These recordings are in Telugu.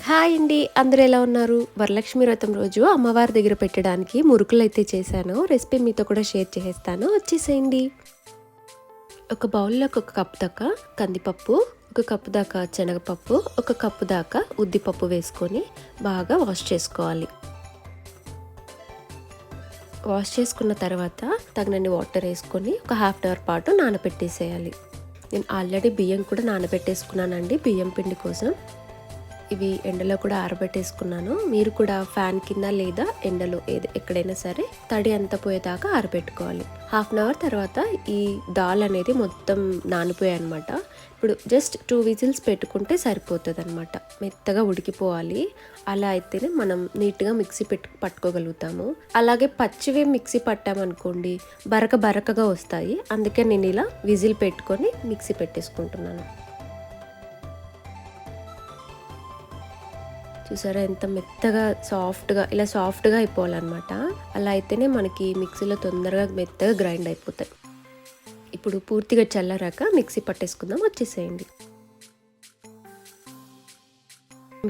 హాయ్ అండి, అందరూ ఎలా ఉన్నారు? వరలక్ష్మి వ్రతం రోజు అమ్మవారి దగ్గర పెట్టడానికి మురుకులు అయితే చేశాను. రెసిపీ మీతో కూడా షేర్ చేసేస్తాను, వచ్చేసేయండి. ఒక బౌల్లోకి ఒక కప్పు దాకా కందిపప్పు, ఒక కప్పు దాకా శనగపప్పు, ఒక కప్పు దాకా ఉద్దిపప్పు వేసుకొని బాగా వాష్ చేసుకోవాలి. వాష్ చేసుకున్న తర్వాత తగినన్ని వాటర్ వేసుకొని ఒక హాఫ్ అన్ అవర్ పాటు నానబెట్టేసేయాలి. నేను ఆల్రెడీ బియ్యం కూడా నానబెట్టేసుకున్నానండి, బియ్యం పిండి కోసం. ఇవి ఎండలో కూడా ఆరబెట్టేసుకున్నాను. మీరు కూడా ఫ్యాన్ కింద లేదా ఎండలో ఎక్కడైనా సరే తడి అంతా పోయేదాకా ఆరబెట్టుకోవాలి. హాఫ్ అన్ అవర్ తర్వాత ఈ దాల్ అనేది మొత్తం నానిపోయాయి అనమాట. ఇప్పుడు జస్ట్ 2 విజిల్స్ పెట్టుకుంటే సరిపోతుంది అనమాట. మెత్తగా ఉడికిపోవాలి. అలా అయితేనే మనం నీట్గా మిక్సీ పట్టుకోగలుగుతాము. అలాగే పచ్చివే మిక్సీ పట్టామనుకోండి బరకగా వస్తాయి. అందుకే నేను ఇలా విజిల్ పెట్టుకొని మిక్సీ పెట్టేసుకుంటున్నాను. చూసారా ఎంత మెత్తగా ఇలా సాఫ్ట్గా అయిపోవాలన్నమాట. అలా అయితేనే మనకి మిక్సీలో తొందరగా మెత్తగా గ్రైండ్ అయిపోతాయి. ఇప్పుడు పూర్తిగా చల్లారాక మిక్సీ పట్టేసుకుందాం, వచ్చేసేయండి.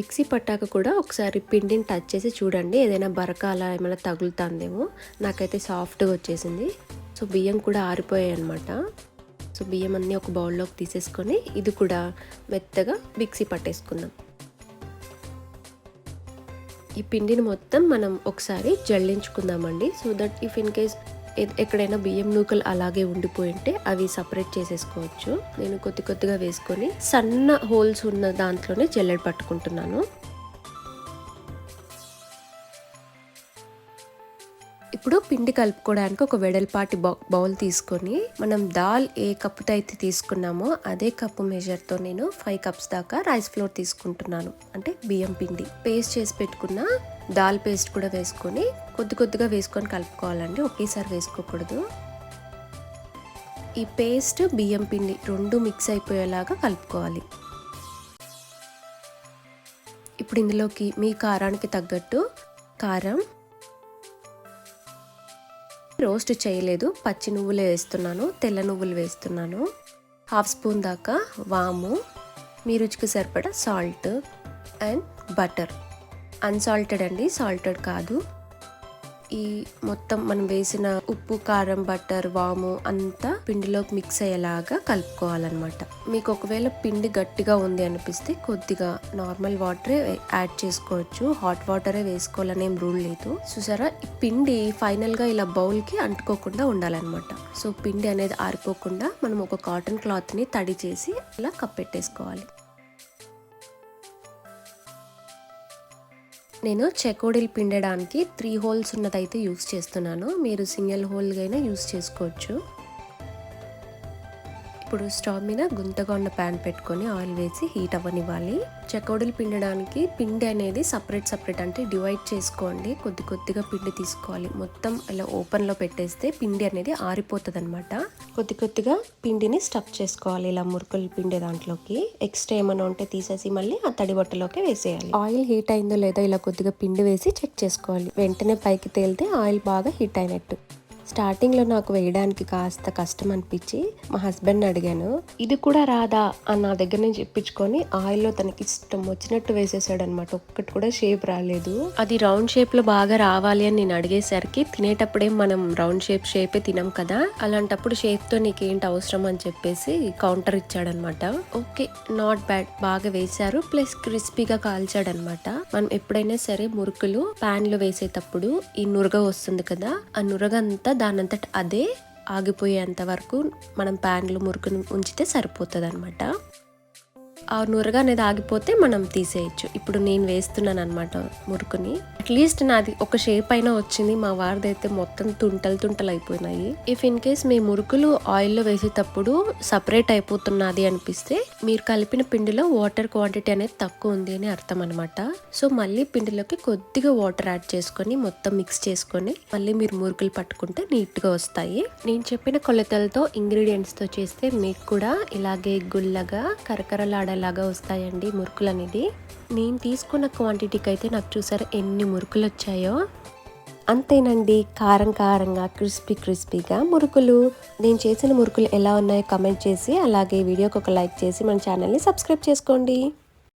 మిక్సీ పట్టాక కూడా ఒకసారి పిండిని టచ్ చేసి చూడండి, ఏదైనా బరక అలా ఏమైనా తగులుతుందేమో. నాకైతే సాఫ్ట్గా వచ్చేసింది. సో బియ్యం కూడా ఆరిపోయాయి అనమాట. సో బియ్యం అన్నీ ఒక బౌల్లోకి తీసేసుకొని ఇది కూడా మెత్తగా మిక్సీ పట్టేసుకుందాం. ఈ పిండిని మొత్తం మనం ఒకసారి జల్లించుకుందామండి. So that if in case ఎక్కడైనా బియ్యం నూకలు అలాగే ఉండిపోయి ఉంటే అవి సపరేట్ చేసేసుకోవచ్చు. నేను కొద్దిగా వేసుకొని సన్న హోల్స్ ఉన్న దాంట్లోనే జల్లెడ పట్టుకుంటున్నాను. ఇప్పుడు పిండి కలుపుకోవడానికి ఒక వెడల్పాటి బౌల్ తీసుకొని మనం దాల్ ఏ కప్పుతో అయితే తీసుకున్నామో అదే కప్పు మెజర్తో నేను 5 కప్స్ దాకా రైస్ ఫ్లోర్ తీసుకుంటున్నాను. అంటే బియ్యం పిండి పేస్ట్ చేసి పెట్టుకున్న దాల్ పేస్ట్ కూడా వేసుకొని కొద్దిగా వేసుకొని కలుపుకోవాలండి, ఒకేసారి వేసుకోకూడదు. ఈ పేస్ట్ బియ్యం పిండి రెండు మిక్స్ అయిపోయేలాగా కలుపుకోవాలి. ఇప్పుడు ఇందులోకి మీ కారానికి తగ్గట్టు కారం, రోస్ట్ చేయలేదు పచ్చి నువ్వులే వేస్తున్నాను, తెల్ల నువ్వులు వేస్తున్నాను. 1/2 స్పూన్ దాకా వాము, మీ రుచికి సరిపడా సాల్ట్ అండ్ బటర్. అన్సాల్టెడ్ అండి, సాల్టెడ్ కాదు. ఈ మొత్తం మనం వేసిన ఉప్పు, కారం, బటర్, వాము అంతా పిండిలోకి మిక్స్ అయ్యేలాగా కలుపుకోవాలన్నమాట. మీకు ఒకవేళ పిండి గట్టిగా ఉంది అనిపిస్తే కొద్దిగా నార్మల్ వాటరే యాడ్ చేసుకోవచ్చు, హాట్ వాటరే వేసుకోవాలనేం రూల్ లేదు. చూసారా, ఈ పిండి ఫైనల్గా ఇలా బౌల్కి అంటుకోకుండా ఉండాలన్నమాట. సో పిండి అనేది ఆరిపోకుండా మనం ఒక కాటన్ క్లాత్ని తడి చేసి ఇలా కప్పెట్టేసుకోవాలి. నేను చెకోడీలు పిండడానికి 3 హోల్స్ ఉన్నదైతే యూస్ చేస్తున్నాను. మీరు సింగిల్ హోల్గా అయినా యూస్ చేసుకోవచ్చు. ఇప్పుడు స్టవ్ మీద గుంతగా ఉన్న ప్యాన్ పెట్టుకొని ఆయిల్ వేసి హీట్ అవ్వనివ్వాలి. చెకోడీలు పిండడానికి పిండి అనేది సపరేట్ అంటే డివైడ్ చేసుకోండి. కొద్దిగా పిండి తీసుకోవాలి. మొత్తం ఇలా ఓపెన్లో పెట్టేస్తే పిండి అనేది ఆరిపోతుంది అనమాట. కొద్దిగా పిండిని స్టఫ్ చేసుకోవాలి ఇలా మురుకులు పిండి దాంట్లోకి. ఎక్స్ట్రా ఏమైనా ఉంటే తీసేసి మళ్ళీ ఆ తడి బట్టలోకి వేసేయాలి. ఆయిల్ హీట్ అయిందో లేదో ఇలా కొద్దిగా పిండి వేసి చెక్ చేసుకోవాలి. వెంటనే పైకి తేలితే ఆయిల్ బాగా హీట్ అయినట్టు. స్టార్టింగ్లో నాకు వేయడానికి కాస్త కష్టం అనిపించి మా హస్బెండ్ని అడిగాను. ఇది కూడా రాదా అని నా దగ్గర నుంచి చెప్పించుకొని ఆయిల్లో తనకి ఇష్టం వచ్చినట్టు వేసేసాడు అనమాట. ఒక్కటి కూడా షేప్ రాలేదు. అది రౌండ్ షేప్లో బాగా రావాలి అని నేను అడిగేసరికి తినేటప్పుడే మనం రౌండ్ షేపే తినం కదా, అలాంటప్పుడు షేప్తో నీకేంటి అవసరం అని చెప్పేసి కౌంటర్ ఇచ్చాడనమాట. ఓకే, నాట్ బ్యాడ్, బాగా వేశారు, ప్లస్ క్రిస్పీగా కాల్చాడనమాట. మనం ఎప్పుడైనా సరే మురుకులు ప్యాన్లో వేసేటప్పుడు ఈ నురగ వస్తుంది కదా, ఆ నురగ అంతా దానంతట అదే ఆగిపోయేంత వరకు మనం ప్యాన్లో మురుకుని ఉంచితే సరిపోతుంది అనమాట. ఆ నురగ అనేది ఆగిపోతే మనం తీసేయచ్చు. ఇప్పుడు నేను వేస్తున్నాను అనమాట మురుకుని. అట్లీస్ట్ నాది ఒక షేప్ అయినా వచ్చింది. మా వారిదైతే మొత్తం తుంటలు అయిపోయినాయి. ఇఫ్ ఇన్ కేస్ మీ మురుకులు ఆయిల్లో వేసేటప్పుడు సపరేట్ అయిపోతున్నది అనిపిస్తే మీరు కలిపిన పిండిలో వాటర్ క్వాంటిటీ అనేది తక్కువ ఉంది అని అర్థం అనమాట. సో మళ్ళీ పిండిలోకి కొద్దిగా వాటర్ యాడ్ చేసుకొని మొత్తం మిక్స్ చేసుకొని మళ్ళీ మీరు మురుకులు పట్టుకుంటే నీట్గా వస్తాయి. నేను చెప్పిన కొలతలతో ఇంగ్రీడియంట్స్తో చేస్తే మీకు కూడా ఇలాగే గుల్లగా కరకరలాడేలాగా వస్తాయండి మురుకులు అనేది. నేను తీసుకున్న క్వాంటిటీకి అయితే నాకు చూసారు ఎన్ని మురుకులు వచ్చాయో. అంతేనండి, కారంగా క్రిస్పీగా మురుకులు. నేను చేసిన మురుకులు ఎలా ఉన్నాయో కమెంట్ చేసి అలాగే వీడియోకి ఒక లైక్ చేసి మన ఛానల్ని సబ్స్క్రైబ్ చేసుకోండి.